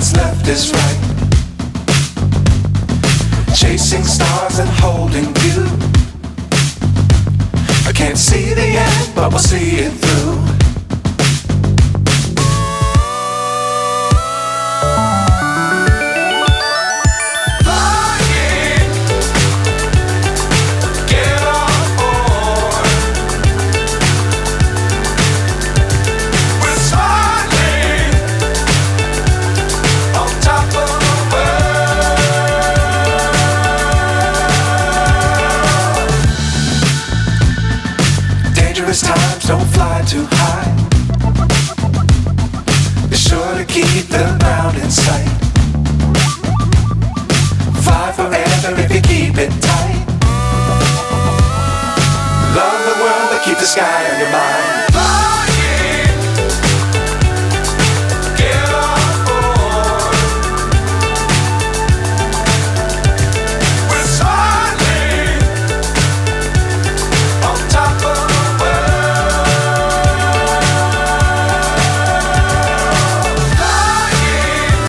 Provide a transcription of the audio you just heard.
what's left is right. Chasing stars and holding you. I can't see the end, but we'll see it through. Times don't fly too high. Be sure to keep the ground in sight. Fly forever if you keep it tight.